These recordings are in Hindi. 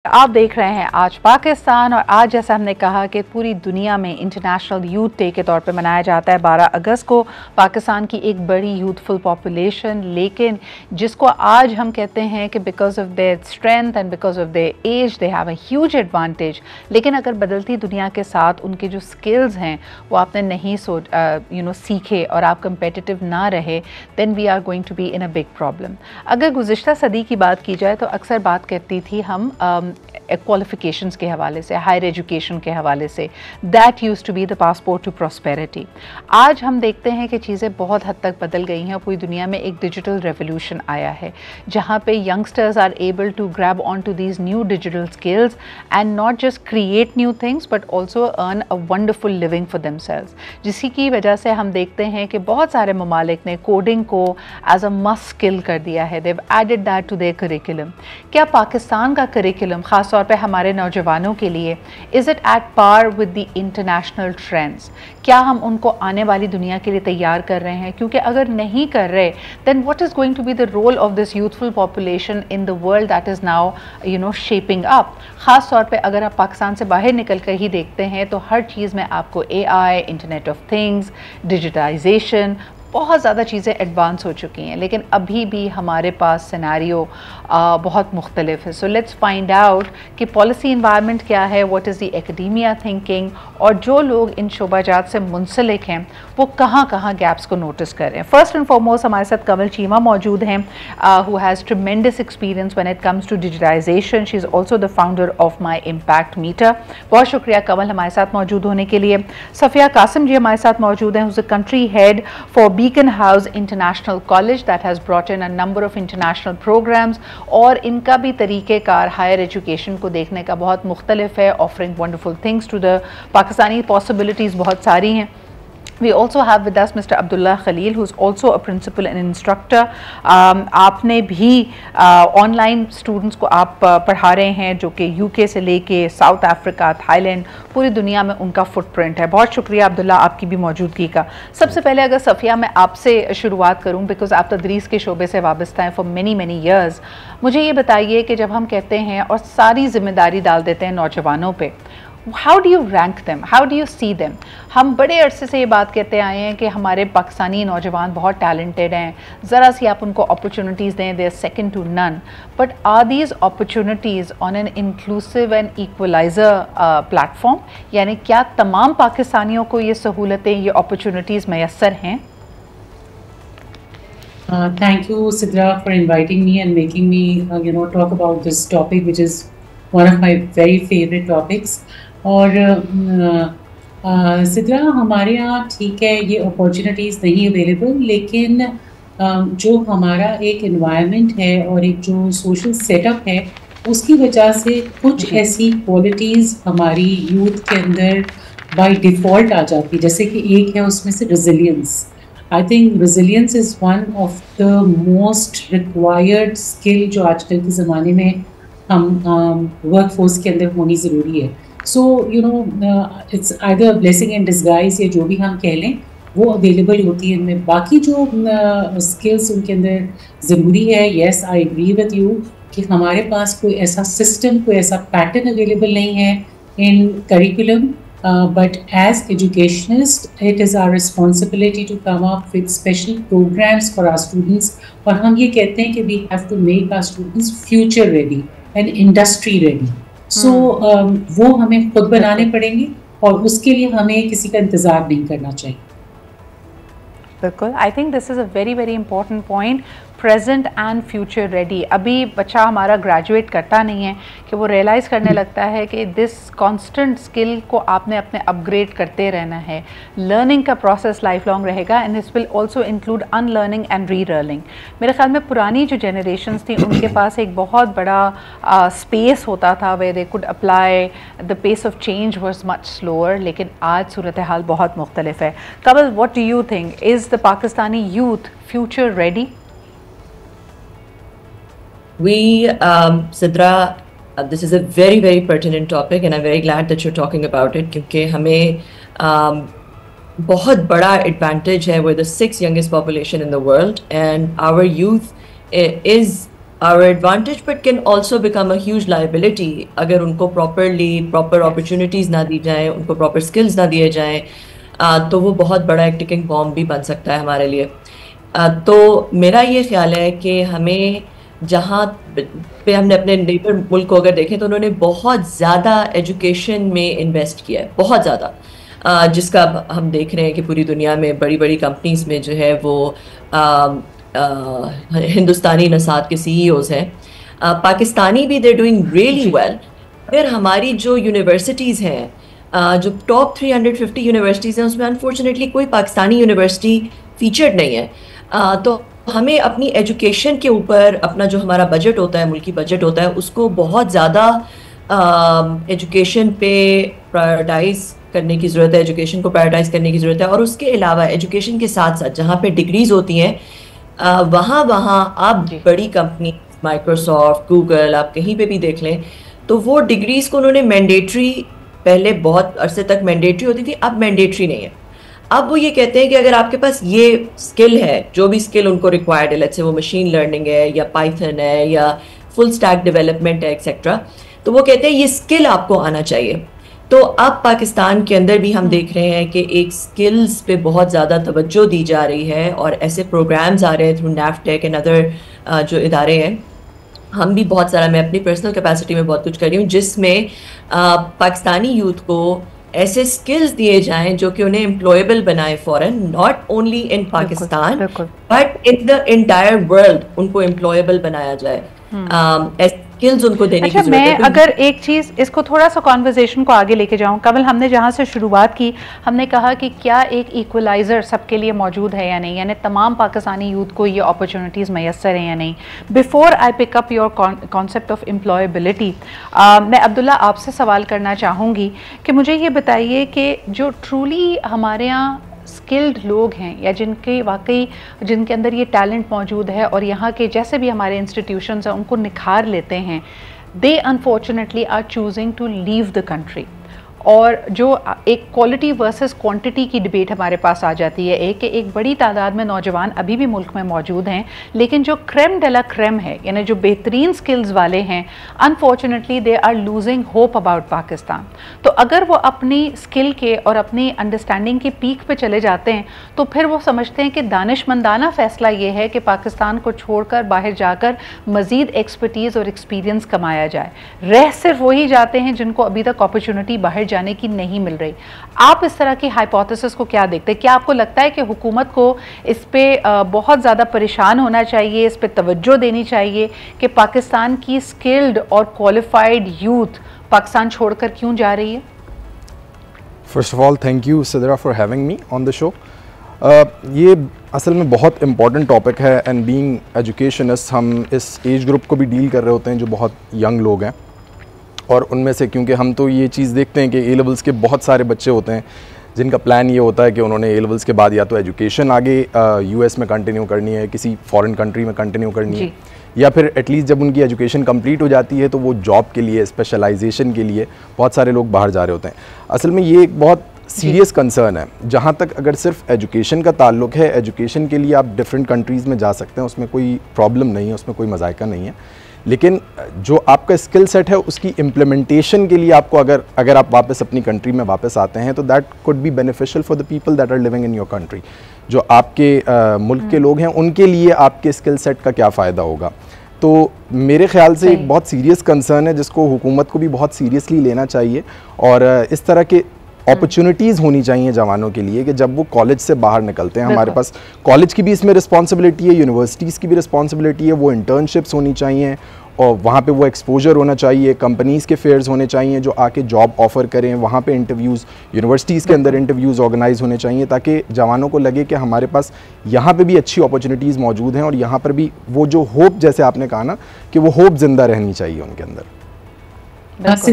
आप देख रहे हैं आज पाकिस्तान। और आज जैसा हमने कहा कि पूरी दुनिया में इंटरनेशनल यूथ डे के तौर पे मनाया जाता है 12 अगस्त को। पाकिस्तान की एक बड़ी यूथफुल पॉपुलेशन, लेकिन जिसको आज हम कहते हैं कि because of their strength and because of their age they have a huge advantage. लेकिन अगर बदलती दुनिया के साथ उनके जो स्किल्स हैं वो आपने नहीं सीखे और आप कंपेटिटिव ना रहे, then we are going to be in a big problem. अगर गुज़िश्ता सदी की बात की जाए तो अक्सर बात करती थी हम क्वालिफिकेशंस के हवाले से, हायर एजुकेशन के हवाले से, that used to be the passport to prosperity. आज हम देखते हैं कि चीज़ें बहुत हद तक बदल गई हैं। पूरी दुनिया में एक डिजिटल रेवोल्यूशन आया है जहाँ पे youngsters are able to grab on to these new digital skills and not just create new things but also earn a wonderful living for themselves, जिसी की वजह से हम देखते हैं कि बहुत सारे ममालिक ने कोडिंग को एज अ मस्ट स्किल कर दिया है। They added that to their curriculum. क्या पाकिस्तान का करिकुलम ख़ास तौर पे हमारे नौजवानों के लिए is it at par with the international trends? क्या हम उनको आने वाली दुनिया के लिए तैयार कर रहे हैं? क्योंकि अगर नहीं कर रहे, then what is going to be the role of this youthful population in the world that is now shaping up. ख़ास तौर पे अगर आप पाकिस्तान से बाहर निकल कर ही देखते हैं तो हर चीज़ में आपको AI, internet of things, digitization, बहुत ज़्यादा चीज़ें एडवांस हो चुकी हैं, लेकिन अभी भी हमारे पास सिनेरियो बहुत मुख्तलिफ है। सो लेट्स फाइंड आउट कि पॉलिसी इन्वायरमेंट क्या है, what is the academia thinking, और जो लोग इन शोबाजात से मुंसलिक हैं वो कहाँ कहाँ गैप्स को नोटिस कर रहे हैं। फर्स्ट एंड फॉरमोस्ट हमारे साथ कमल चीमा मौजूद हैं, who has tremendous experience when it comes to digitization. She is also the founder of my impact meter. बहुत शुक्रिया कमल हमारे साथ मौजूद होने के लिए। सफ़िया कासिम जी हमारे साथ मौजूद हैं, who is the country head for Beacon House International College that has brought in a number of international programs, और इनका भी तरीक़ेकार हायर एजुकेशन को देखने का बहुत मुख्तलिफ है, offering wonderful things to the Pakistani possibilities बहुत सारी हैं। We also have with us Mr. Abdullah Khalil, who is also a principal and instructor. आपने भी ऑनलाइन स्टूडेंट्स को आप पढ़ा रहे हैं जो कि UK से लेके साउथ अफ्रीका, थाईलैंड, पूरी दुनिया में उनका फुटप्रिंट है। बहुत शुक्रिया अब्दुल्ला आपकी भी मौजूदगी का। सबसे पहले अगर सफ़िया मैं आपसे शुरुआत करूं, बिकॉज़ आप तदरीस के शोबे से वाबस्ता हैं फॉर मैनी मैनी ईयर्स, मुझे ये बताइए कि जब हम कहते हैं और सारी जिम्मेदारी डाल देते हैं नौजवानों पे, How do you rank them? How do you see them? हम बड़े अरसे से ये बात कहते आए हैं कि हमारे पाकिस्तानी नौजवान बहुत टैलेंटेड हैं, ज़रा सी आप उनको अपॉर्चुनिटीज़ दें, they are second to none. But are these opportunities on an inclusive and equalizer platform? यानी क्या तमाम पाकिस्तानियों को ये सहूलतें, ये अपॉर्चुनिटीज़ मैसर हैं? Thank you, Sidra, for inviting me and making me, talk about this topic, which is one of my very favorite topics. और सिद्रा, हमारे यहाँ ठीक है ये अपॉर्चुनिटीज़ नहीं अवेलेबल, लेकिन जो हमारा एक एनवायरनमेंट है और एक जो सोशल सेटअप है उसकी वजह से कुछ ऐसी क्वालिटीज़ हमारी यूथ के अंदर बाय डिफ़ॉल्ट आ जाती, जैसे कि एक है उसमें से resilience. I think resilience is one of the most required skill जो आजकल के ज़माने में हम वर्क फोर्स के अंदर होनी ज़रूरी है। So it's either blessing in disguise, या जो भी हम कह लें, वो अवेलेबल होती है इनमें। बाकी जो स्किल्स उनके अंदर ज़रूरी है, yes I agree with you कि हमारे पास कोई ऐसा सिस्टम, कोई ऐसा पैटर्न अवेलेबल नहीं है इन curriculum, but as educationists it is our responsibility to come up with special programs for our students, और हम ये कहते हैं कि we have to make our students future ready and industry ready. So वो हमें खुद बनाने पड़ेंगे और उसके लिए हमें किसी का इंतज़ार नहीं करना चाहिए। बिल्कुल, I think this is a very very important point, present and future ready. अभी बच्चा हमारा ग्रेजुएट करता नहीं है कि वो रियलाइज़ करने लगता है कि दिस कांस्टेंट स्किल को आपने अपने अपग्रेड करते रहना है। लर्निंग का प्रोसेस लाइफ लॉन्ग रहेगा and this will also include unlearning and re learning. मेरे ख्याल में पुरानी जो जनरेशन्स थी उनके पास एक बहुत बड़ा स्पेस होता था way they could apply, the pace of change was much slower, लेकिन आज सूरत हाल बहुत मुख्तलिफ है। Kamal, what do you think, is the Pakistani youth future ready? Sidra, this is a very, very pertinent topic and I'm very glad that you're talking about it, क्योंकि हमें बहुत बड़ा advantage है. We're the 6th youngest population in the world and our youth is our advantage but can also become a huge liability अगर उनको proper opportunities ना दी जाएं, उनको proper skills ना दिए जाएं, तो वो बहुत बड़ा एक टिकिंग बॉम्ब भी बन सकता है हमारे लिए। तो मेरा ये ख्याल है कि हमें जहाँ पे हमने अपने नेबर मुल्क को अगर देखें तो उन्होंने बहुत ज़्यादा एजुकेशन में इन्वेस्ट किया है, बहुत ज़्यादा, जिसका हम देख रहे हैं कि पूरी दुनिया में बड़ी बड़ी कंपनीज में जो है वो हिंदुस्तानी नसात के CEOs हैं, पाकिस्तानी भी, they're doing really well। फिर हमारी जो यूनिवर्सिटीज़ हैं, जो टॉप 350 यूनिवर्सिटीज़ हैं, उसमें अनफॉर्चुनेटली कोई पाकिस्तानी यूनिवर्सिटी फीचर्ड नहीं है। तो हमें अपनी एजुकेशन के ऊपर अपना जो हमारा बजट होता है, मुल्की बजट होता है, उसको बहुत ज़्यादा एजुकेशन पे प्रायोरिटाइज करने की ज़रूरत है, एजुकेशन को प्रायोरिटाइज करने की ज़रूरत है। और उसके अलावा एजुकेशन के साथ साथ जहाँ पे डिग्रीज होती हैं, वहाँ आप बड़ी कंपनी माइक्रोसॉफ्ट, गूगल, आप कहीं पे भी देख लें, तो वो डिग्रीज को उन्होंने मैंडेटरी, पहले बहुत अरसे तक मैंडेटरी होती थी, अब मैंडेटरी नहीं है। अब वो ये कहते हैं कि अगर आपके पास ये स्किल है, जो भी स्किल उनको रिक्वायर्ड है, लेट्स से वो मशीन लर्निंग है या पाइथन है या फुल स्टैक डेवलपमेंट है एक्सेट्रा, तो वो कहते हैं ये स्किल आपको आना चाहिए। तो अब पाकिस्तान के अंदर भी हम देख रहे हैं कि एक स्किल्स पे बहुत ज़्यादा तवज्जो दी जा रही है और ऐसे प्रोग्राम्स आ रहे हैं थ्रू NAFTEC एंड अदर जो इदारे हैं। हम भी बहुत सारा, मैं अपनी पर्सनल कैपेसिटी में बहुत कुछ कर रही हूँ, जिसमें पाकिस्तानी यूथ को ऐसे स्किल्स दिए जाएं जो कि उन्हें एम्प्लॉयबल बनाए foreign, not only in Pakistan but in the entire world, उनको एम्प्लॉयबल बनाया जाए, स्किल्स उनको देने की जरूरत है। मैं अगर एक चीज़, इसको थोड़ा सा कॉन्वर्जेशन को आगे लेके जाऊं, कमल, हमने जहां से शुरुआत की, हमने कहा कि क्या एक इक्वलाइज़र सबके लिए मौजूद है या नहीं, यानी तमाम पाकिस्तानी यूथ को ये अपॉर्चुनिटीज़ मैसर हैं या नहीं। Before I pick up your concept of employability, मैं अब्दुल्ला आपसे सवाल करना चाहूँगी कि मुझे ये बताइए कि जो ट्रूली हमारे यहाँ स्किल्ड लोग हैं या जिनके अंदर ये टैलेंट मौजूद है और यहाँ के जैसे भी हमारे इंस्टीट्यूशंस हैं उनको निखार लेते हैं, they unfortunately are choosing to leave the country. और जो एक क्वालिटी वर्सेस क्वांटिटी की डिबेट हमारे पास आ जाती है, एक बड़ी तादाद में नौजवान अभी भी मुल्क में मौजूद हैं, लेकिन जो क्रेम डे ला क्रेम है, यानी जो बेहतरीन स्किल्स वाले हैं, unfortunately they are losing hope about Pakistan. तो अगर वो अपनी स्किल के और अपनी अंडरस्टैंडिंग की पीक पे चले जाते हैं तो फिर वो समझते हैं कि दानिशमंदाना फ़ैसला ये है कि पाकिस्तान को छोड़कर बाहर जाकर मज़ीद एक्सपर्टीज़ और एक्सपीरियंस कमाया जाए। रह सिर्फ वही जाते हैं जिनको अभी तक अपॉर्चुनिटी बाहर जाने की नहीं मिल रही। आप इस तरह की हाइपोथेसिस को क्या देखते हैं? क्या आपको लगता है कि हुकूमत को इस पे बहुत ज़्यादा परेशान होना चाहिए, इस पे तवज्जो देनी चाहिए कि पाकिस्तान की स्किल्ड और क्वालिफाइड यूथ पाकिस्तान छोड़कर क्यों जा रही है? First of all thank you Sidra for having me on the show. ये असल में बहुत इंपॉर्टेंट टॉपिक है एंड बीइंग एजुकेशनिस्ट हम इस एज ग्रुप को भी डील कर रहे होते हैं जो बहुत यंग लोग हैं, और उनमें से क्योंकि हम तो ये चीज़ देखते हैं कि ए लेवल्स के बहुत सारे बच्चे होते हैं जिनका प्लान ये होता है कि उन्होंने ए लेवल्स के बाद या तो एजुकेशन आगे US में कंटिन्यू करनी है, किसी फॉरेन कंट्री में कंटिन्यू करनी है, या फिर एटलीस्ट जब उनकी एजुकेशन कंप्लीट हो जाती है तो वो जॉब के लिए, स्पेशलाइजेशन के लिए बहुत सारे लोग बाहर जा रहे होते हैं। असल में ये एक बहुत सीरियस कंसर्न है। जहाँ तक अगर सिर्फ एजुकेशन का ताल्लुक है, एजुकेशन के लिए आप डिफरेंट कंट्रीज़ में जा सकते हैं, उसमें कोई प्रॉब्लम नहीं है, उसमें कोई मज़ायका नहीं है, लेकिन जो आपका स्किल सेट है उसकी इम्प्लीमेंटेशन के लिए आपको अगर आप वापस अपनी कंट्री में वापस आते हैं तो that could be beneficial for the people that are living in your country. जो आपके मुल्क के लोग हैं उनके लिए आपके स्किल सेट का क्या फ़ायदा होगा। तो मेरे ख्याल से एक बहुत सीरियस कंसर्न है जिसको हुकूमत को भी बहुत सीरियसली लेना चाहिए, और इस तरह के अपॉर्चुनिटीज़ होनी चाहिए जवानों के लिए कि जब वो कॉलेज से बाहर निकलते हैं, हमारे पास कॉलेज की भी इसमें रिस्पॉन्सिबिलिटी है, यूनिवर्सिटीज़ की भी रिस्पॉन्सिबिलिटी है, वो इंटर्नशिप्स होनी चाहिए और वहाँ पे वो एक्सपोजर होना चाहिए, कंपनीज़ के फेयर्स होने चाहिए जो आके जॉब ऑफ़र करें, वहाँ पे इंटरव्यूज़, यूनिवर्सिटीज़ के अंदर इंटरव्यूज़ ऑर्गेनाइज होने चाहिए ताकि जवानों को लगे कि हमारे पास यहाँ पे भी अच्छी अपॉर्चुनिटीज़ मौजूद हैं और यहाँ पर भी वो जो होप, जैसे आपने कहा ना कि वो होप ज़िंदा रहनी चाहिए उनके अंदर। बर्दाश्त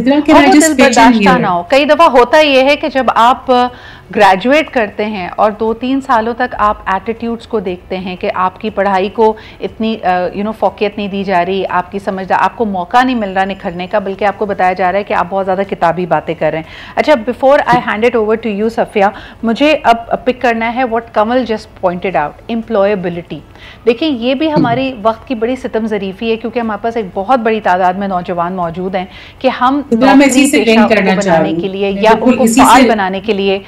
ना हो। कई दफ़ा होता ये है कि जब आप ग्रेजुएट करते हैं और 2-3 सालों तक आप एटीट्यूड्स को देखते हैं कि आपकी पढ़ाई को इतनी फोकियत नहीं दी जा रही, आपकी समझदार, आपको मौका नहीं मिल रहा निखरने का, बल्कि आपको बताया जा रहा है कि आप बहुत ज़्यादा किताबी बातें कर रहे हैं। अच्छा, before I hand it over to you Safia, मुझे अब पिक करना है what Kamal just pointed out, employability. देखिए ये भी हमारी वक्त की बड़ी सितम ज़रीफ़ी है, क्योंकि हमारे पास एक बहुत बड़ी तादाद में नौजवान मौजूद हैं कि हम नौकरी पेशा बनाने के लिए या उनको फ़ाल बनाने के लिए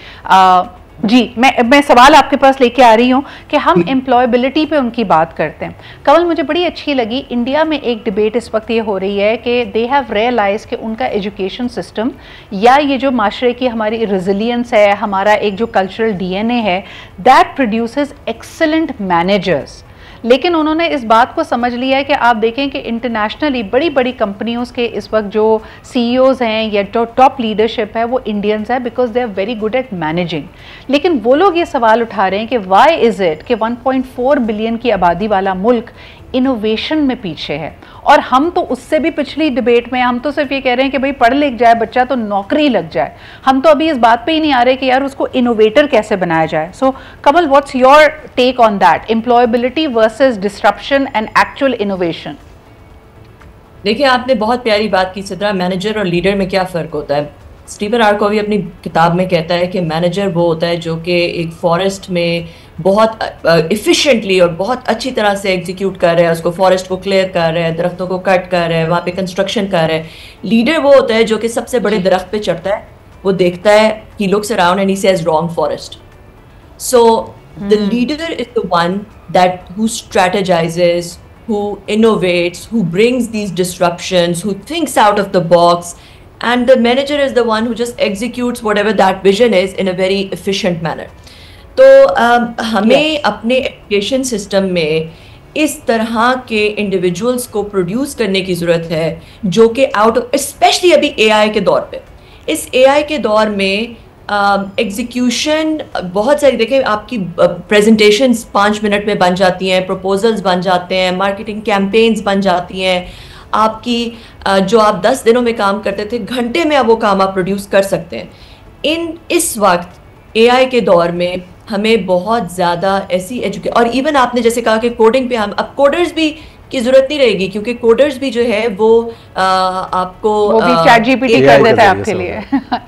जी मैं सवाल आपके पास लेके आ रही हूँ कि हम एम्प्लॉयबिलिटी पे उनकी बात करते हैं। कमल, मुझे बड़ी अच्छी लगी, इंडिया में एक डिबेट इस वक्त ये हो रही है कि दे हैव रियलाइज कि उनका एजुकेशन सिस्टम या ये जो माशरे की हमारी रेजिलियंस है, हमारा एक जो कल्चरल डीएनए है, दैट प्रोड्यूसेस एक्सेलेंट मैनेजर्स। लेकिन उन्होंने इस बात को समझ लिया है कि आप देखें कि इंटरनेशनली बड़ी बड़ी कंपनियों के इस वक्त जो सीईओज हैं या टॉप लीडरशिप है वो इंडियंस है, because they are very good at managing. लेकिन वो लोग ये सवाल उठा रहे हैं कि व्हाई इज़ इट कि 1.4 बिलियन की आबादी वाला मुल्क इनोवेशन में पीछे है, और हम तो उससे भी पिछली डिबेट में हम तो सिर्फ ये कह रहे हैं कि भाई पढ़ लिख जाए बच्चा तो नौकरी लग जाए। हम तो अभी इस बात पे ही नहीं आ रहे कि यार उसको इनोवेटर कैसे बनाया जाए। So Kamal, what's your take on that, employability versus disruption and actual innovation? देखिए, आपने बहुत प्यारी बात की सिद्रा, मैनेजर और लीडर में क्या फ़र्क होता है। स्टीफन आर कोवी अपनी किताब में कहता है कि मैनेजर वो होता है जो कि एक फॉरेस्ट में बहुत इफ़िशेंटली और बहुत अच्छी तरह से एग्जीक्यूट कर रहा है, उसको फॉरेस्ट को क्लियर कर रहा है, दरख्तों को कट कर रहा है, वहाँ पे कंस्ट्रक्शन कर रहा है। लीडर वो होता है जो कि सबसे बड़े दरख्त पे चढ़ता है, वो देखता है, he looks around and he says wrong forest. So the leader is the one that who strategises, who innovates, who brings these disruptions, who thinks out of the box, and the manager is the one who just executes whatever that vision is in a very efficient manner. तो हमें अपने एजुकेशन सिस्टम में इस तरह के इंडिविजुअल्स को प्रोड्यूस करने की ज़रूरत है जो कि आउट ऑफ, स्पेशली अभी एआई के दौर पे, इस एआई के दौर में एग्जीक्यूशन बहुत सारी, देखें आपकी प्रेजेंटेशंस 5 मिनट में बन जाती हैं, प्रपोजल्स बन जाते हैं, मार्केटिंग कैंपेन्स बन जाती हैं, आपकी जो आप 10 दिनों में काम करते थे घंटे में अब वो काम आप प्रोड्यूस कर सकते हैं। इस वक्त एआई के दौर में हमें बहुत ज़्यादा ऐसी और इवन आपने जैसे कहा कि कोडिंग पे हम अब कोडर्स भी की जरूरत नहीं रहेगी, क्योंकि कोडर्स भी जो है वो आपको वो भी चैट जीपीटी कर देता है आपके लिए,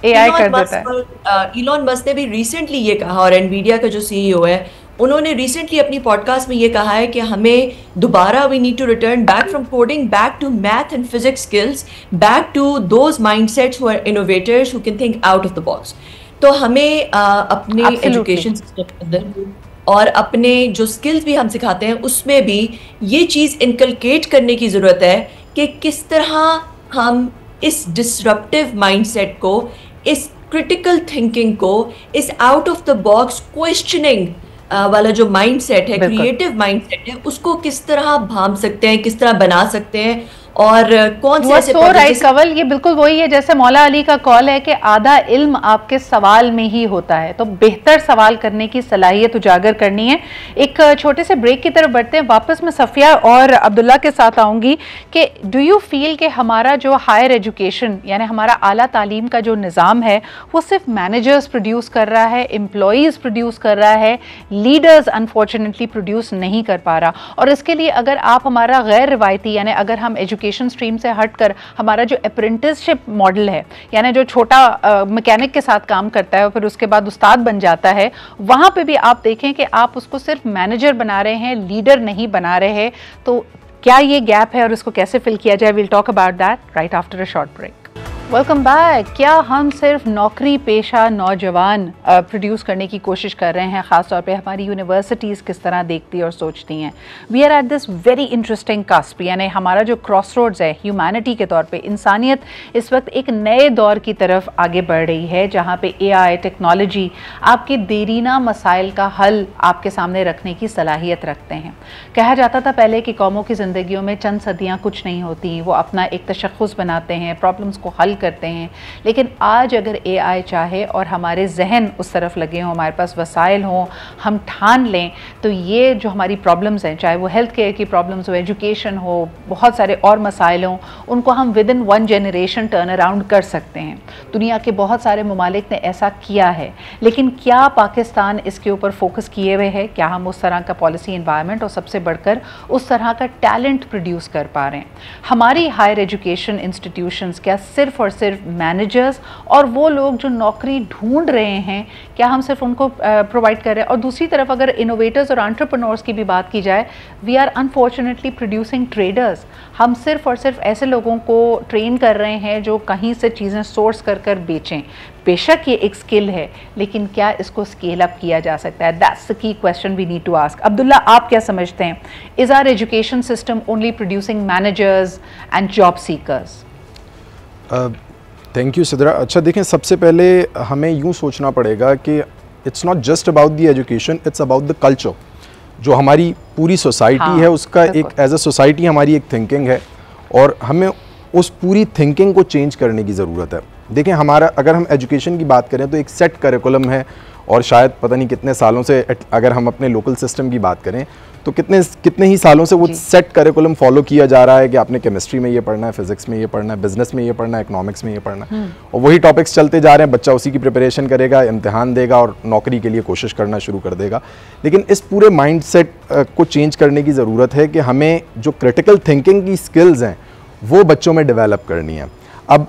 एआई कर देता है। इलॉन मस्क ने भी रिसेंटली ये कहा, और एनवीडिया का जो सीईओ है उन्होंने रिसेंटली अपनी पॉडकास्ट में ये कहा है कि हमें दोबारा we need to return back from coding back to math and physics skills, back to those mindsets who are innovators who can think out of the box. तो हमें अपने एजुकेशन सिस्टम के अंदर और अपने जो स्किल्स भी हम सिखाते हैं उसमें भी ये चीज़ इनकलकेट करने की ज़रूरत है कि किस तरह हम इस डिसरप्टिव माइंडसेट को, इस क्रिटिकल थिंकिंग को, इस out of the box questioning वाला जो माइंडसेट है, क्रिएटिव माइंडसेट है, उसको किस तरह भांप सकते हैं, किस तरह बना सकते हैं, और कौन से ऐसे राइट कवल, ये बिल्कुल वही है जैसे मौला अली का कॉल है कि आधा इल्म आपके सवाल में ही होता है, तो बेहतर सवाल करने की सलाहियत उजागर करनी है। एक छोटे से ब्रेक की तरफ बढ़ते हैं, वापस मैं सफ़िया और अब्दुल्ला के साथ आऊँगी कि डू यू फील कि हमारा जो हायर एजुकेशन यानी हमारा आला तालीम का जो निज़ाम है वो सिर्फ मैनेजर्स प्रोड्यूस कर रहा है, एम्प्लॉयज़ प्रोड्यूस कर रहा है, लीडर्स अनफॉर्चुनेटली प्रोड्यूस नहीं कर पा रहा। और इसके लिए अगर आप हमारा गैर रिवायती यानी अगर हम एजुकेशन स्ट्रीम से हटकर हमारा जो अप्रेंटिसशिप मॉडल है, यानी जो छोटा मैकेनिक के साथ काम करता है और फिर उसके बाद उस्ताद बन जाता है, वहां पे भी आप देखें कि आप उसको सिर्फ मैनेजर बना रहे हैं, लीडर नहीं बना रहे हैं। तो क्या ये गैप है और इसको कैसे फिल किया जाए? Will talk about that right after a short break. Welcome back. क्या हम सिर्फ नौकरी पेशा नौजवान प्रोड्यूस करने की कोशिश कर रहे हैं? ख़ासतौर पे हमारी यूनिवर्सिटीज़ किस तरह देखती और सोचती हैं? We are at this very interesting cusp, यानी हमारा जो क्रॉस रोड्स है ह्यूमैनिटी के तौर पे, इंसानियत इस वक्त एक नए दौर की तरफ आगे बढ़ रही है जहाँ पे एआई टेक्नोलॉजी आपके देरीना मसाइल का हल आपके सामने रखने की सलाहियत रखते हैं। कहा जाता था पहले कि कौमों की ज़िंदगियों में चंद सदियाँ कुछ नहीं होती, वो अपना एक तशख़्ख़ुस बनाते हैं, प्रॉब्लम्स को हल करते हैं, लेकिन आज अगर AI चाहे और हमारे जहन उस तरफ लगे हों, हमारे पास वसाइल हों, हम ठान लें, तो ये जो हमारी प्रॉब्लम्स हैं, चाहे वो हेल्थ केयर की प्रॉब्लम्स हो, एजुकेशन हो, बहुत सारे और मसाइल हों, उनको हम with in 1 generation turn around कर सकते हैं। दुनिया के बहुत सारे ममालिक ने ऐसा किया है, लेकिन क्या पाकिस्तान इसके ऊपर फोकस किए हुए है? क्या हम उस तरह का पॉलिसी एनवायरनमेंट और सबसे बढ़कर उस तरह का टैलेंट प्रोड्यूस कर पा रहे हैं? हमारी हायर एजुकेशन इंस्टीट्यूशंस क्या सिर्फ और सिर्फ मैनेजर्स और वो लोग जो नौकरी ढूंढ रहे हैं, क्या हम सिर्फ उनको प्रोवाइड कर रहे हैं? और दूसरी तरफ अगर इनोवेटर्स और एंटरप्रेन्योर्स की भी बात की जाए, we are unfortunately producing traders. हम सिर्फ और सिर्फ ऐसे लोगों को ट्रेन कर रहे हैं जो कहीं से चीज़ें सोर्स कर कर बेचें। बेशक ये एक स्किल है, लेकिन क्या इसको स्केल अप किया जा सकता है? That's the key question we need to ask. Abdullah, आप क्या समझते हैं? Is our education system only producing managers and job seekers? Thank you Sidra. अच्छा देखें, सबसे पहले हमें यूँ सोचना पड़ेगा कि it's not just about the education, it's about the culture. जो हमारी पूरी सोसाइटी है, उसका एक एज अ सोसाइटी हमारी एक थिंकिंग है, और हमें उस पूरी थिंकिंग को चेंज करने की ज़रूरत है। देखें, हमारा अगर हम एजुकेशन की बात करें तो एक सेट करिकुलम है, और शायद पता नहीं कितने सालों से, अगर हम अपने लोकल सिस्टम की बात करें तो कितने ही सालों से वो सेट करिकुलम फॉलो किया जा रहा है कि आपने केमिस्ट्री में ये पढ़ना है, फिजिक्स में ये पढ़ना है, बिजनेस में ये पढ़ना है, इकोनॉमिक्स में ये पढ़ना है, और वही टॉपिक्स चलते जा रहे हैं। बच्चा उसी की प्रिपरेशन करेगा, इम्तिहान देगा और नौकरी के लिए कोशिश करना शुरू कर देगा। लेकिन इस पूरे माइंडसेट को चेंज करने की ज़रूरत है कि हमें जो क्रिटिकल थिंकिंग की स्किल्स हैं वो बच्चों में डेवलप करनी है। अब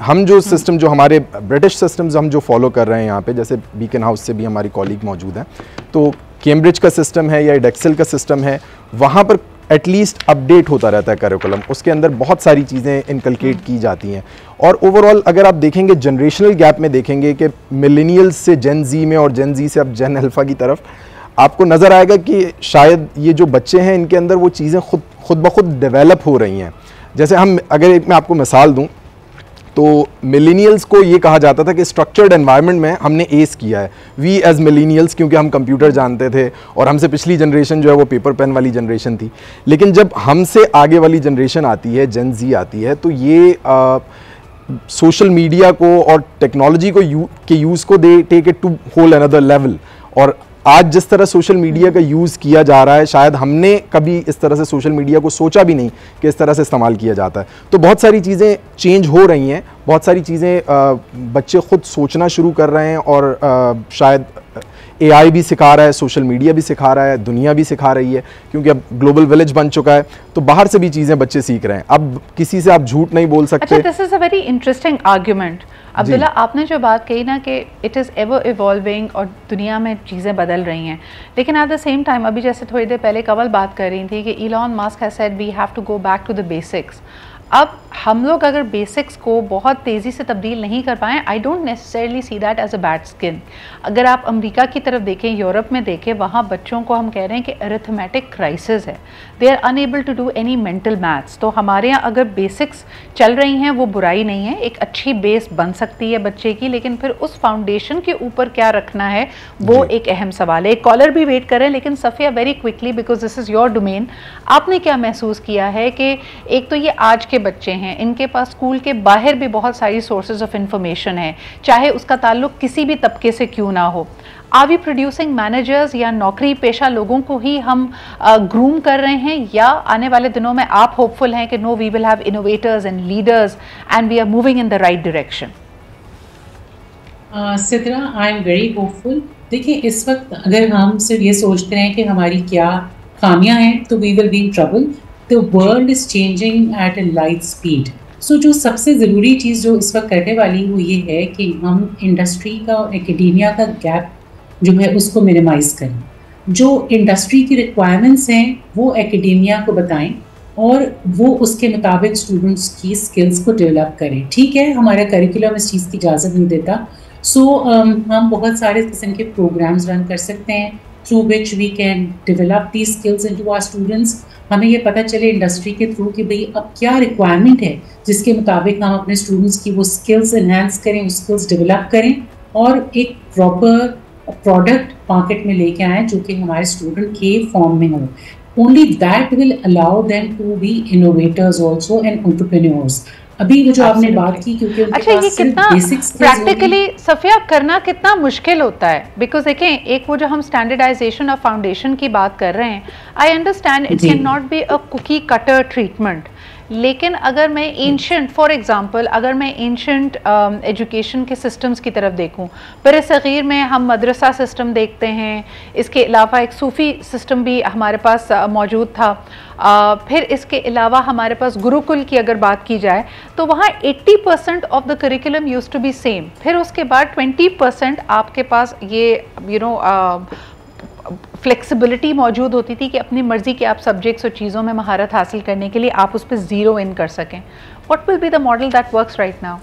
हम जो सिस्टम, जो हमारे ब्रिटिश सिस्टम्स हम जो फॉलो कर रहे हैं यहाँ पे, जैसे बीकन हाउस से भी हमारी कॉलीग मौजूद हैं, तो कैम्ब्रिज का सिस्टम है या डेक्सेल का सिस्टम है, वहाँ पर एटलीस्ट अपडेट होता रहता है करिकुलम, उसके अंदर बहुत सारी चीज़ें इनकलकेट की जाती हैं। और ओवरऑल अगर आप देखेंगे जनरेशनल गैप में, देखेंगे कि मिलेनियल्स से जेन जी में और जेन जी से अब जेन अल्फ़ा की तरफ, आपको नज़र आएगा कि शायद ये जो बच्चे हैं इनके अंदर वो चीज़ें खुद ब खुद डेवलप हो रही हैं। जैसे हम, अगर एक मैं आपको मिसाल दूं, तो मिलेनियल्स को ये कहा जाता था कि स्ट्रक्चर्ड एनवायरनमेंट में हमने एस किया है, वी एज मिलेनियल्स, क्योंकि हम कंप्यूटर जानते थे और हमसे पिछली जनरेशन जो है वो पेपर पेन वाली जनरेशन थी। लेकिन जब हमसे आगे वाली जनरेशन आती है, जेन जी आती है, तो ये सोशल मीडिया को और टेक्नोलॉजी को यूज़ को they take it to whole another level. और आज जिस तरह सोशल मीडिया का यूज़ किया जा रहा है, शायद हमने कभी इस तरह से सोशल मीडिया को सोचा भी नहीं कि इस तरह से इस्तेमाल किया जाता है। तो बहुत सारी चीज़ें चेंज हो रही हैं, बहुत सारी चीज़ें बच्चे खुद सोचना शुरू कर रहे हैं, और शायद AI भी सिखा रहा है, सोशल मीडिया भी सिखा रहा है, दुनिया भी सिखा रही है, क्योंकि अब ग्लोबल विलेज बन चुका है, तो बाहर से भी चीज़ें बच्चे सीख रहे हैं। अब किसी से आप झूठ नहीं बोल सकते। अच्छा, this is a very interesting argument. Abdullah, आपने जो बात कही ना कि इट इज़ एवर इवॉल्विंग और दुनिया में चीज़ें बदल रही हैं, लेकिन एट द सेम टाइम, अभी जैसे थोड़ी देर पहले कवल बात कर रही थी कि Elon Musk has said we have to go back to the basics. अब हम लोग अगर बेसिक्स को बहुत तेज़ी से तब्दील नहीं कर पाएँ, I don't necessarily see that as a bad skin. अगर आप अमेरिका की तरफ देखें, यूरोप में देखें, वहाँ बच्चों को हम कह रहे हैं कि अरिथमेटिक क्राइसिस है, they are unable to do any mental maths. तो हमारे यहाँ अगर बेसिक्स चल रही हैं, वो बुराई नहीं है, एक अच्छी बेस बन सकती है बच्चे की, लेकिन फिर उस फाउंडेशन के ऊपर क्या रखना है वो एक अहम सवाल है। एक कॉलर भी वेट कर रहे हैं, लेकिन Safiya very quickly, because this is your domain, आपने क्या महसूस किया है कि एक तो ये आज के बच्चे हैं, इनके पास स्कूल के बाहर भी बहुत सारी सोर्सेज ऑफ इंफॉर्मेशन है, चाहे उसका ताल्लुक किसी भी तबके से क्यों ना हो। आर वी प्रोड्यूसिंग मैनेजर्स या नौकरी पेशा लोगों को ही हम ग्रूम कर रहे हैं, या आने वाले दिनों में आप होपफुल हैं कि no, we will have innovators and leaders and we are moving in the right direction? Sidra, I am very hopeful. देखिए, इस वक्त अगर हम सिर्फ ये सोचते हैं कि हमारी क्या खामियां हैं, तो we will be in trouble. The world is changing at a light speed. So जो सबसे ज़रूरी चीज़ जो इस वक्त करने वाली वो ये है कि हम इंडस्ट्री का और एकेडेमिया का गैप जो है उसको मिनिमाइज़ करें। जो इंडस्ट्री की रिक्वायरमेंट्स हैं वो एकेडेमिया को बताएं और वो उसके मुताबिक स्टूडेंट्स की स्किल्स को डेवलप करें। ठीक है, हमारा करिकुलम इस चीज़ की इजाज़त नहीं देता, सो हम बहुत सारे किस्म के प्रोग्राम्स रन कर सकते हैं through which we can develop the skills into our students. हमें ये पता चले इंडस्ट्री के थ्रू कि भाई अब क्या रिक्वायरमेंट है, जिसके मुताबिक हम अपने स्टूडेंट्स की वो स्किल्स इन्हांस करें, स्किल्स डेवलप करें और एक प्रॉपर प्रोडक्ट मार्केट में लेके आएँ जो कि हमारे स्टूडेंट के फॉर्म में हो। Only that will allow them to be innovators also and entrepreneurs. अभी वो जो आपने बात की, क्योंकि अच्छा ये कितना प्रैक्टिकली सफिया करना कितना मुश्किल होता है, बिकॉज देखें एक वो जो हम स्टैंडर्डाइजेशन ऑफ फाउंडेशन की बात कर रहे हैं, I understand it can not be a cookie cutter treatment, लेकिन अगर मैं एंशंट फॉर एग्जांपल अगर मैं एंशंट एजुकेशन के सिस्टम्स की तरफ देखूं, बर-ए-सग़ीर में हम मदरसा सिस्टम देखते हैं, इसके अलावा एक सूफ़ी सिस्टम भी हमारे पास मौजूद था, फिर इसके अलावा हमारे पास गुरुकुल की अगर बात की जाए तो वहाँ 80% of the curriculum used to be same, फिर उसके बाद 20% आपके पास ये फ्लेक्सिबिलिटी मौजूद होती थी कि अपनी मर्जी के आप सब्जेक्ट्स और चीज़ों में महारत हासिल करने के लिए आप उस पर ज़ीरो इन कर सकें. What will be the model that works right now?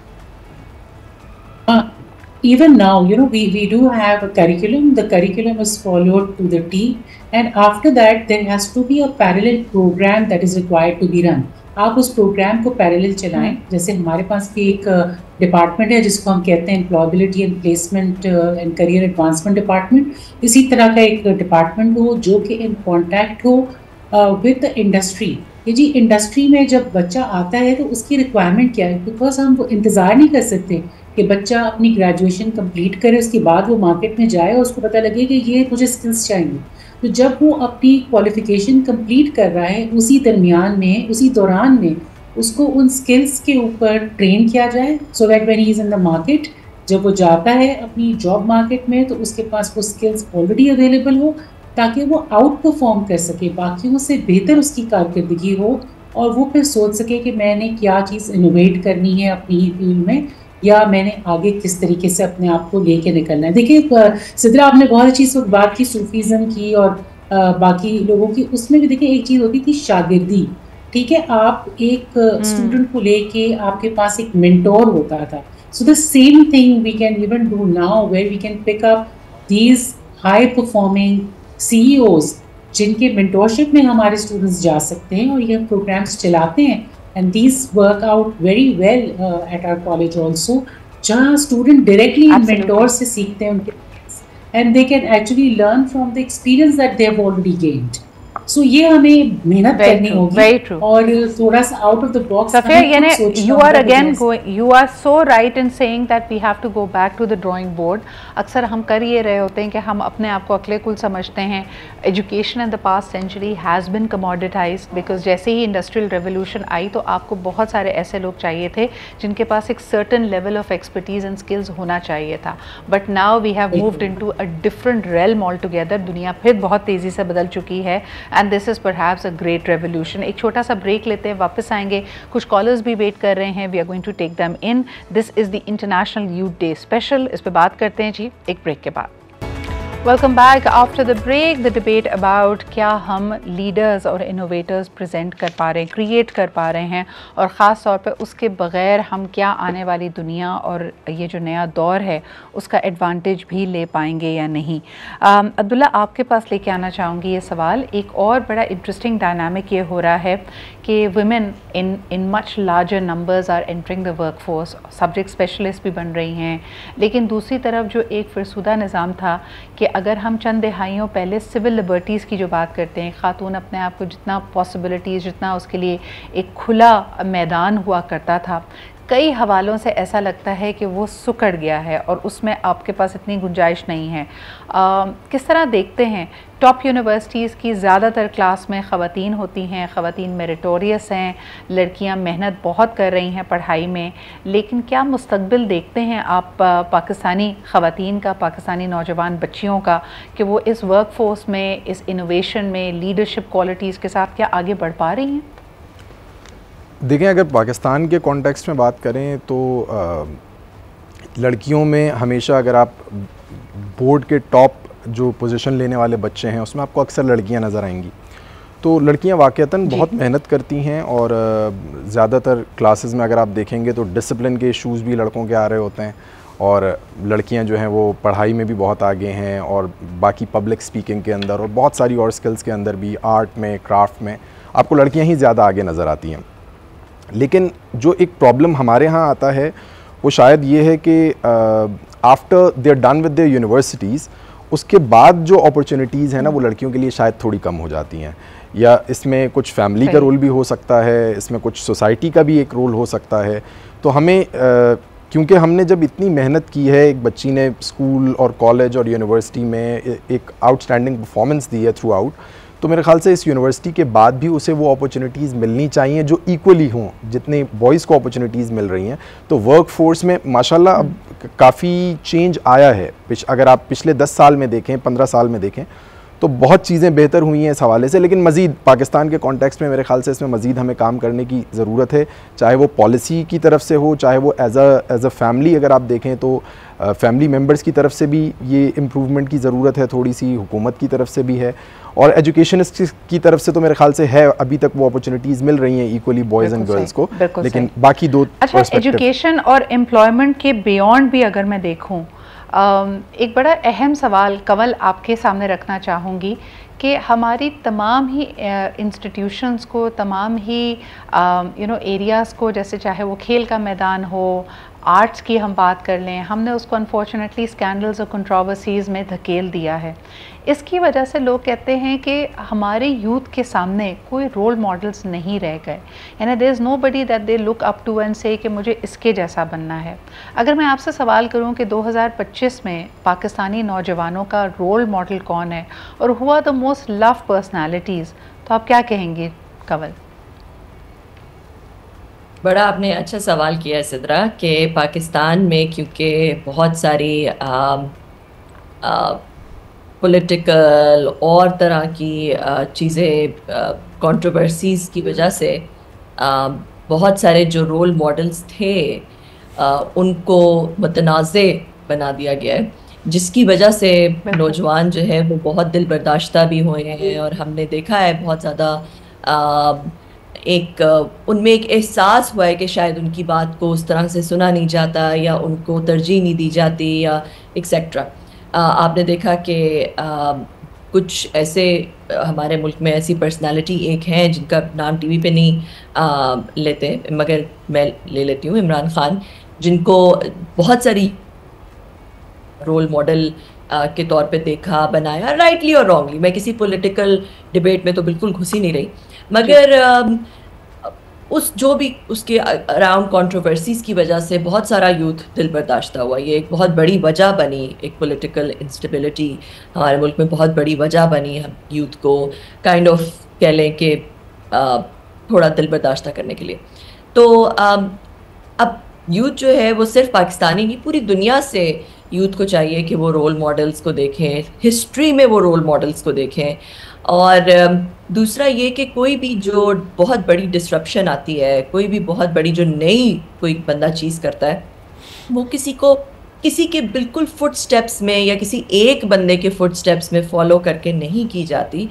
Even now, we do have a curriculum. The curriculum is followed to the T, and after that there has to be a parallel program that is required to be run. आप उस प्रोग्राम को पैरेलल चलाएं. जैसे हमारे पास भी एक डिपार्टमेंट है जिसको हम कहते हैं employability and placement and career advancement department. इसी तरह का एक डिपार्टमेंट हो जो कि इन कॉन्टैक्ट हो विद द इंडस्ट्री. ये जी इंडस्ट्री में जब बच्चा आता है तो उसकी रिक्वायरमेंट क्या है, बिकॉज हम वो इंतज़ार नहीं कर सकते कि बच्चा अपनी ग्रेजुएशन कंप्लीट करे, उसके बाद वो मार्केट में जाए और उसको पता लगे कि ये मुझे स्किल्स चाहिए. तो जब वो अपनी क्वालिफिकेशन कंप्लीट कर रहा है उसी दौरान में उसको उन स्किल्स के ऊपर ट्रेन किया जाए, so that when he is in the market, जब वो जाता है अपनी जॉब मार्केट में तो उसके पास वो स्किल्स ऑलरेडी अवेलेबल हो, ताकि वो आउट परफॉर्म कर सके, बाकियों से बेहतर उसकी कारकर्दगी हो, और वो फिर सोच सके कि मैंने क्या चीज़ इनोवेट करनी है अपनी फील्ड में, या मैंने आगे किस तरीके से अपने आप को लेके निकलना है. देखिए सिद्रा, आपने बहुत अच्छी बात की सूफीज़म की और बाकी लोगों की. उसमें भी देखिए एक चीज़ होती थी शागिर्दी. ठीक है, आप एक स्टूडेंट को लेके आपके पास एक मेंटोर होता था. So the same thing we can even do now, where we can pick up these high performing CEOs जिनके मेंटोरशिप में हमारे स्टूडेंट्स जा सकते हैं और ये प्रोग्राम्स चलाते हैं. And these work out very well at our college also, जहाँ student directly mentor से सीखते हैं उनके, and they can actually learn from the experience that they have already gained. So ये हमें मेहनत करनी होगी और थोड़ा सा out of the box. You are again going. You are so right in saying that we have to go back to the drawing board. अक्सर हम कर ये रहे होते हैं कि हम अपने आप को अक्ले कुल समझते हैं. Education in the past century has been commoditized because जैसे ही industrial revolution आई तो आपको बहुत सारे ऐसे लोग चाहिए थे जिनके पास एक certain level of expertise and skills होना चाहिए था. But now we have moved into a different realm altogether. दुनिया फिर बहुत तेज़ी से बदल चुकी है. And this is perhaps a great revolution. एक छोटा सा ब्रेक लेते हैं, वापस आएंगे. कुछ कॉलर्स भी वेट कर रहे हैं, we are going to take them in. This is the international youth day special. इस पे बात करते हैं जी एक ब्रेक के बाद. Welcome back after the break. The debate about क्या हम लीडर्स और इनोवेटर्स प्रेजेंट कर पा रहे हैं, क्रिएट कर पा रहे हैं, और ख़ास तौर पे उसके बग़ैर हम क्या आने वाली दुनिया और ये जो नया दौर है उसका एडवांटेज भी ले पाएंगे या नहीं. अब्दुल्ला, आपके पास लेके आना चाहूँगी ये सवाल. एक और बड़ा इंटरेस्टिंग डायनामिक ये हो रहा है कि women in much larger numbers are entering the work force. Subject specialist भी बन रही हैं, लेकिन दूसरी तरफ जो एक फिरसूदा निज़ाम था कि अगर हम चंद दहाइयों पहले सिविल लिबर्टीज़ की जो बात करते हैं, ख़ातून अपने आप को जितना पॉसिबिलिटीज़, जितना उसके लिए एक खुला मैदान हुआ करता था, कई हवालों से ऐसा लगता है कि वो सुकड़ गया है और उसमें आपके पास इतनी गुंजाइश नहीं है. किस तरह देखते हैं? टॉप यूनिवर्सिटीज़ की ज़्यादातर क्लास में ख़वातीन होती हैं, ख़वातीन मेरिटोरियस हैं, लड़कियां मेहनत बहुत कर रही हैं पढ़ाई में, लेकिन क्या मुस्तकबिल देखते हैं आप पाकिस्तानी ख़वातीन का, पाकिस्तानी नौजवान बच्चियों का, कि वो इस वर्क फोर्स में, इस इनोवेशन में, लीडरशिप क्वालिटीज़ के साथ क्या आगे बढ़ पा रही हैं? देखें, अगर पाकिस्तान के कॉन्टेक्स्ट में बात करें तो लड़कियों में हमेशा, अगर आप बोर्ड के टॉप जो पोजीशन लेने वाले बच्चे हैं उसमें आपको अक्सर लड़कियां नज़र आएंगी. तो लड़कियां वाक़तन बहुत मेहनत करती हैं और ज़्यादातर क्लासेस में अगर आप देखेंगे तो डिसिप्लिन के इश्यूज़ भी लड़कों के आ रहे होते हैं, और लड़कियां जो हैं वो पढ़ाई में भी बहुत आगे हैं, और बाकी पब्लिक स्पीकिंग के अंदर और बहुत सारी और स्किल्स के अंदर भी, आर्ट में, क्राफ्ट में आपको लड़कियाँ ही ज़्यादा आगे नज़र आती हैं. लेकिन जो एक प्रॉब्लम हमारे यहाँ आता है वो शायद ये है कि after they are done with their universities, उसके बाद जो अपॉर्चुनिटीज़ हैं ना वो लड़कियों के लिए शायद थोड़ी कम हो जाती हैं. या इसमें कुछ फैमिली का रोल भी हो सकता है, इसमें कुछ सोसाइटी का भी एक रोल हो सकता है। तो हमें क्योंकि हमने जब इतनी मेहनत की है, एक बच्ची ने स्कूल और कॉलेज और यूनिवर्सिटी में एक आउटस्टैंडिंग परफॉर्मेंस दी है थ्रू आउट, तो मेरे ख्याल से इस यूनिवर्सिटी के बाद भी उसे वो अपॉर्चुनिटीज़ मिलनी चाहिए जो इक्वली हों, जितने बॉयज़ को अपॉर्चुनिटीज़ मिल रही हैं। तो वर्क फोर्स में माशाल्लाह अब काफ़ी चेंज आया है। अगर आप पिछले 10 साल में देखें, 15 साल में देखें, तो बहुत चीज़ें बेहतर हुई हैं इस हवाले से। लेकिन मज़ीद पाकिस्तान के कॉन्टेक्स्ट में मेरे ख्याल से इसमें मज़ीद हमें काम करने की ज़रूरत है, चाहे वो पॉलिसी की तरफ से हो, चाहे वो एज अ फैमिली अगर आप देखें तो फैमिली मेम्बर्स की तरफ से भी ये इम्प्रूवमेंट की ज़रूरत है, थोड़ी सी हुकूमत की तरफ से भी है, और एजुकेशनिस्ट की तरफ से तो मेरे ख्याल से है, अभी तक वो अपॉर्चुनिटीज़ मिल रही हैं इक्वली बॉयज़ एंड गर्ल्स को। लेकिन बाकी दो अच्छा, एजुकेशन और एम्प्लॉयमेंट के बियॉन्ड भी अगर मैं देखूँ, एक बड़ा अहम सवाल कंवल आपके सामने रखना चाहूँगी कि हमारी तमाम ही इंस्टीट्यूशंस को, तमाम ही एरियाज़ को, जैसे चाहे वो खेल का मैदान हो, आर्ट्स की हम बात कर लें, हमने उसको अनफॉर्चुनेटली स्कैंडल्स और कंट्रोवर्सीज़ में धकेल दिया है। इसकी वजह से लोग कहते हैं कि हमारे यूथ के सामने कोई रोल मॉडल्स नहीं रह गए, यानी there is nobody that they look up to and say कि मुझे इसके जैसा बनना है। अगर मैं आपसे सवाल करूं कि 2025 में पाकिस्तानी नौजवानों का रोल मॉडल कौन है और हुआ द मोस्ट लव पर्सनैलिटीज़, तो आप क्या कहेंगे कंवल? बड़ा आपने अच्छा सवाल किया है सिद्रा, कि पाकिस्तान में क्योंकि बहुत सारी पॉलिटिकल और तरह की चीज़ें, कंट्रोवर्सीज़ की वजह से बहुत सारे जो रोल मॉडल्स थे उनको मुतनाज़े बना दिया गया है, जिसकी वजह से नौजवान जो है वो बहुत दिल बर्दाश्ता भी हुए हैं। और हमने देखा है बहुत ज़्यादा उनमें एक एहसास हुआ है कि शायद उनकी बात को उस तरह से सुना नहीं जाता, या उनको तरजीह नहीं दी जाती, या एक्सेट्रा। आपने देखा कि कुछ ऐसे हमारे मुल्क में ऐसी पर्सनालिटी एक हैं जिनका नाम टीवी पे नहीं लेते, मगर मैं ले लेती हूँ, इमरान खान, जिनको बहुत सारी रोल मॉडल के तौर पे देखा, बनाया, राइटली और रॉन्गली। मैं किसी पॉलिटिकल डिबेट में तो बिल्कुल घुस ही नहीं रही, मगर उस जो भी उसके अराउंड कंट्रोवर्सीज़ की वजह से बहुत सारा यूथ दिल बर्दाश्ता हुआ। ये एक बहुत बड़ी वजह बनी, एक पॉलिटिकल इंस्टेबिलिटी हमारे मुल्क में बहुत बड़ी वजह बनी हम यूथ को काइंड ऑफ कह लें कि थोड़ा दिल बर्दाश्ता करने के लिए। तो अब यूथ जो है वो सिर्फ पाकिस्तानी नहीं, पूरी दुनिया से यूथ को चाहिए कि वो रोल मॉडल्स को देखें, हिस्ट्री में वो रोल मॉडल्स को देखें। और दूसरा ये कि कोई भी जो बहुत बड़ी डिस्ट्रप्शन आती है, कोई भी बहुत बड़ी जो नई कोई बंदा चीज़ करता है, वो किसी के बिल्कुल फुट स्टेप्स में या किसी एक बंदे के फुट स्टेप्स में फॉलो करके नहीं की जाती।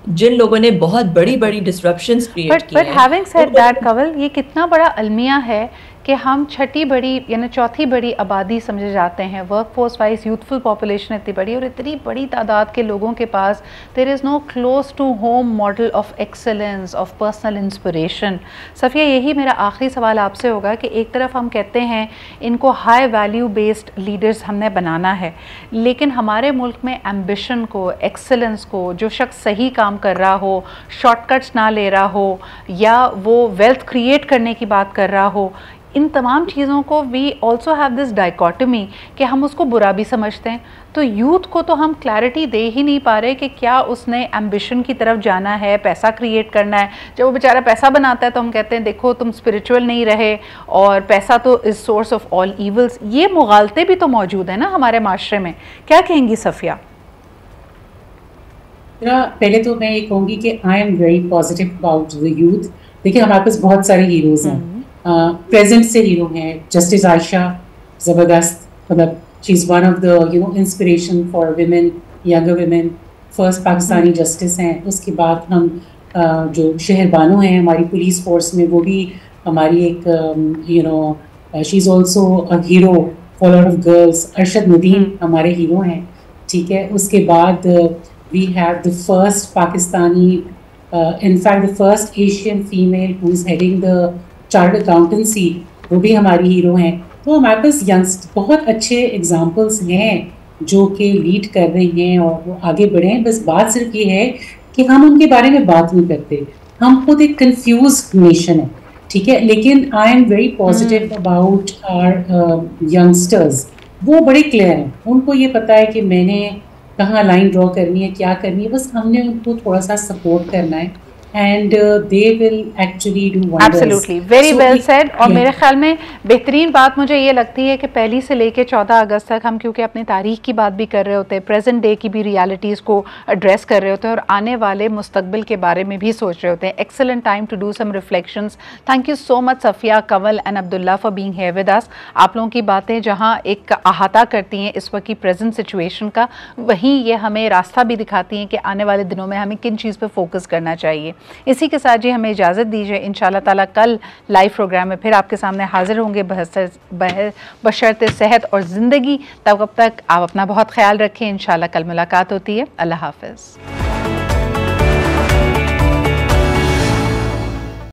जिन लोगों ने बहुत बड़ी बड़ी डिस्ट्रप्शंस क्रिएट की हैं, but having said that Kanwal, ये कितना बड़ा अलमिया है कि हम छठी बड़ी यानी चौथी बड़ी आबादी समझे जाते हैं, work force wise youthful population इतनी बड़ी, और इतनी बड़ी तादाद के लोगों के पास there is no close to home model of excellence, of personal inspiration. Safia, यही मेरा आखिरी सवाल आपसे होगा कि एक तरफ हम कहते हैं इनको हाई वैल्यू बेस्ड लीडर्स हमने बनाना है, लेकिन हमारे मुल्क में एम्बिशन को, एक्सेलेंस को, जो शख्स सही काम कर रहा हो, शॉर्टकट्स ना ले रहा हो, या वो वेल्थ क्रिएट करने की बात कर रहा हो, इन तमाम चीज़ों को we also have this dichotomy कि हम उसको बुरा भी समझते हैं। तो यूथ को तो हम क्लैरिटी दे ही नहीं पा रहे कि क्या उसने एम्बिशन की तरफ जाना है, पैसा क्रिएट करना है। जब वो बेचारा पैसा बनाता है तो हम कहते हैं देखो तुम स्पिरिचुअल नहीं रहे, और पैसा तो is source of all evils. ये मुगालते भी तो मौजूद है ना हमारे माशरे में। क्या कहेंगी सफ़िया? पहले तो मैं ये कहूँगी कि आई am very positive about the youth. देखिए, हमारे पास बहुत सारे हीरोज़ हैं, प्रेजेंट से हीरो हैं। जस्टिस आयशा ज़बरदस्त, मतलब she is one of the inspiration for women, younger women, first Pakistani justice हैं। उसके बाद हम जो शहरबानो हैं हमारी पुलिस फोर्स में, वो भी हमारी एक she is also a hero for lot of girls. Arshad Nadeem हमारे हीरो हैं, ठीक है। उसके बाद we have the first Pakistani, in fact the first Asian female who is heading the chartered accountancy, वो भी हमारी हीरो हैं। तो हमारे पास यंगस्ट बहुत अच्छे एग्जाम्पल्स हैं जो कि लीड कर रहे हैं और वो आगे बढ़े हैं। बस बात सिर्फ ये है कि हम उनके बारे में बात नहीं करते, हम खुद एक कंफ्यूज नेशन है, ठीक है। लेकिन I am very positive about our youngsters, वो बड़े क्लियर हैं, उनको ये पता है कि मैंने कहाँ लाइन ड्रॉ करनी है, क्या करनी है, बस हमने उनको थोड़ा सा सपोर्ट करना है and they will actually do wonders. Absolutely, very well said. और मेरे ख्याल में बेहतरीन बात मुझे ये लगती है कि पहली से लेके 14 अगस्त तक हम क्योंकि अपनी तारीख की बात भी कर रहे होते हैं, प्रेजेंट डे की भी रियलिटीज़ को एड्रेस कर रहे होते हैं और आने वाले मुस्तकबिल के बारे में भी सोच रहे होते हैं। Excellent time to do some reflections. Thank you so much Safia, Kanwal and Abdullah for being here with us. आप लोगों की बातें जहाँ एक अहाता करती हैं इस वक्त की प्रेजेंट सिचुएशन का, वहीं ये हमें रास्ता भी दिखाती हैं कि आने वाले दिनों में हमें किन चीज़ पर फोकस करना चाहिए। इसी के साथ जी हमें इजाज़त दीजिए। इंशाल्लाह ताला कल लाइव प्रोग्राम में फिर आपके सामने हाजिर होंगे बशर्ते सेहत और ज़िंदगी। तब तक आप अपना बहुत ख्याल रखें। इंशाल्लाह कल मुलाकात होती है। अल्लाह हाफ़िज़।